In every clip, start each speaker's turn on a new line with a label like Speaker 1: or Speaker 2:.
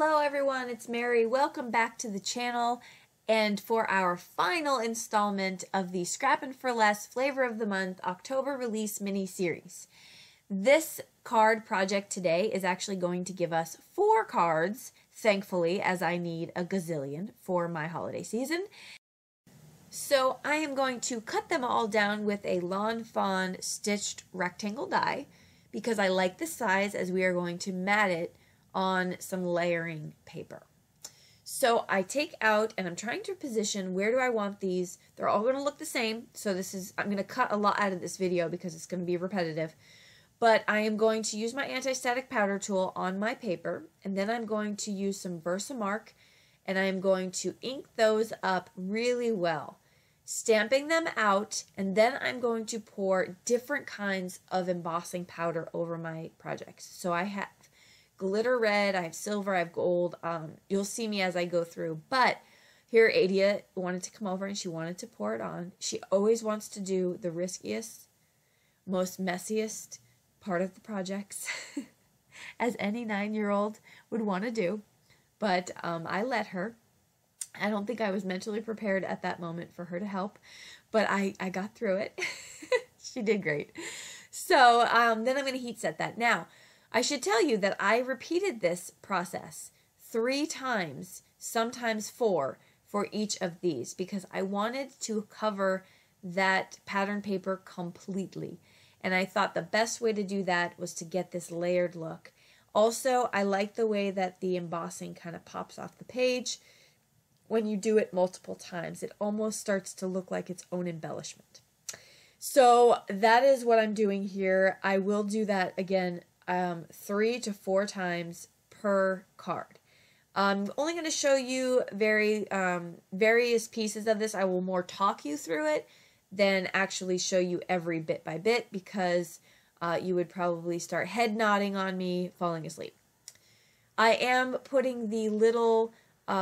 Speaker 1: Hello everyone, it's Mary. Welcome back to the channel and for our final installment of the Scrappin' for Less Flavor of the Month October release mini-series. This card project today is actually going to give us 4 cards, thankfully, as I need a gazillion for my holiday season. So I am going to cut them all down with a Lawn Fawn stitched rectangle die because I like the size as we are going to mat it on some layering paper. So I take out and I'm trying to position where do I want these. They're all going to look the same. So I'm going to cut a lot out of this video because it's going to be repetitive. But I am going to use my anti-static powder tool on my paper, and then I'm going to use some Versamark and I am going to ink those up really well, stamping them out, and then I'm going to pour different kinds of embossing powder over my projects. So I have glitter red, I have silver, I have gold. You'll see me as I go through. But here Adia wanted to come over and she wanted to pour it on. She always wants to do the riskiest, most messiest part of the projects, as any 9-year-old would want to do. But I let her. I don't think I was mentally prepared at that moment for her to help, but I got through it. She did great. So then I'm going to heat set that. Now, I should tell you that I repeated this process 3 times, sometimes 4, for each of these because I wanted to cover that pattern paper completely. And I thought the best way to do that was to get this layered look. Also, I like the way that the embossing kind of pops off the page. When you do it multiple times, it almost starts to look like its own embellishment. So that is what I'm doing here. I will do that again 3 to 4 times per card. I'm only going to show you various pieces of this. I will more talk you through it than actually show you every bit by bit because you would probably start head nodding on me, falling asleep. I am putting the little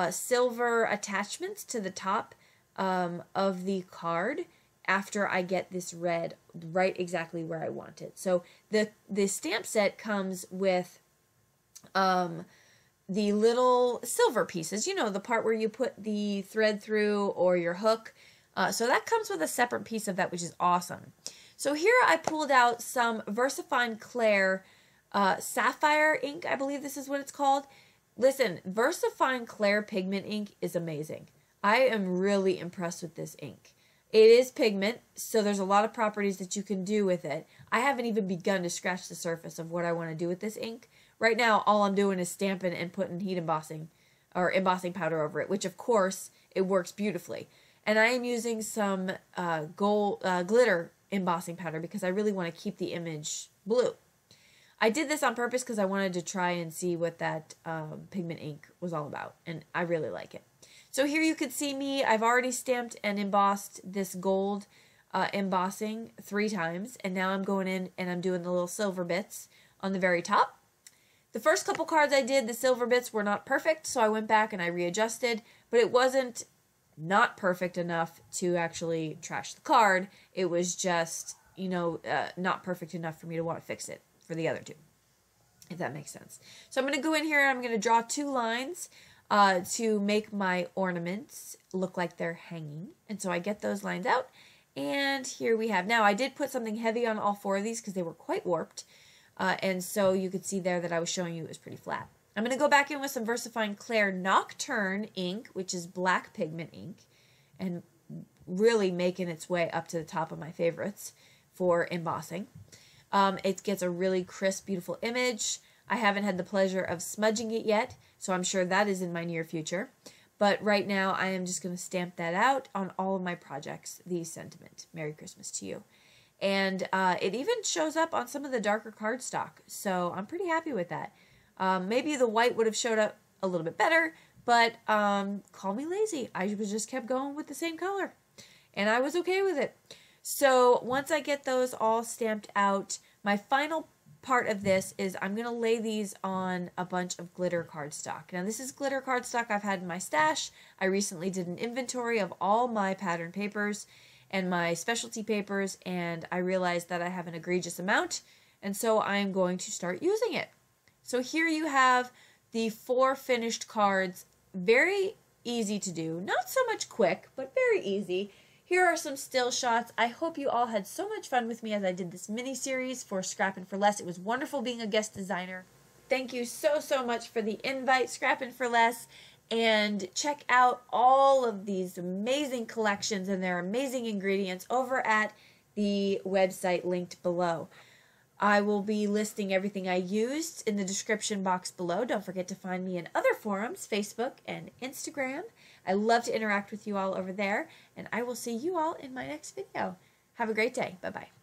Speaker 1: silver attachments to the top of the card after I get this red right exactly where I want it. So the stamp set comes with the little silver pieces, you know, the part where you put the thread through or your hook. So that comes with a separate piece of that, which is awesome. So here I pulled out some VersaFine Clair Sapphire ink, I believe this is what it's called. Listen, VersaFine Clair pigment ink is amazing. I am really impressed with this ink. It is pigment, so there's a lot of properties that you can do with it. I haven't even begun to scratch the surface of what I want to do with this ink. Right now, all I'm doing is stamping and putting heat embossing or embossing powder over it, which of course, it works beautifully. And I am using some glitter embossing powder because I really want to keep the image blue. I did this on purpose because I wanted to try and see what that pigment ink was all about, and I really like it. So here you can see me. I've already stamped and embossed this gold embossing 3 times, and now I'm going in and I'm doing the little silver bits on the very top. The first couple cards I did, the silver bits were not perfect, so I went back and I readjusted, but it wasn't not perfect enough to actually trash the card. It was just, you know, not perfect enough for me to want to fix it for the other 2, if that makes sense. So I'm going to go in here and I'm going to draw 2 lines to make my ornaments look like they're hanging. And so I get those lines out, and here we have. Now I did put something heavy on all 4 of these because they were quite warped, and so you could see there that I was showing you it was pretty flat. I'm going to go back in with some VersaFine Clair Nocturne ink, which is black pigment ink, and really making its way up to the top of my favorites for embossing. It gets a really crisp, beautiful image. I haven't had the pleasure of smudging it yet, so I'm sure that is in my near future. But right now, I am just going to stamp that out on all of my projects, the sentiment. Merry Christmas to you. And it even shows up on some of the darker cardstock, so I'm pretty happy with that. Maybe the white would have showed up a little bit better, but call me lazy. I just kept going with the same color, and I was okay with it. So once I get those all stamped out, my final part of this is I'm going to lay these on a bunch of glitter cardstock. Now this is glitter cardstock I've had in my stash. I recently did an inventory of all my pattern papers and my specialty papers, and I realized that I have an egregious amount, and so I'm going to start using it. So here you have the 4 finished cards. Very easy to do. Not so much quick, but very easy. Here are some still shots. I hope you all had so much fun with me as I did this mini-series for Scrappin' for Less. It was wonderful being a guest designer. Thank you so, so much for the invite, Scrappin' for Less. And check out all of these amazing collections and their amazing ingredients over at the website linked below. I will be listing everything I used in the description box below. Don't forget to find me in other forums, Facebook and Instagram. I love to interact with you all over there, and I will see you all in my next video. Have a great day. Bye-bye.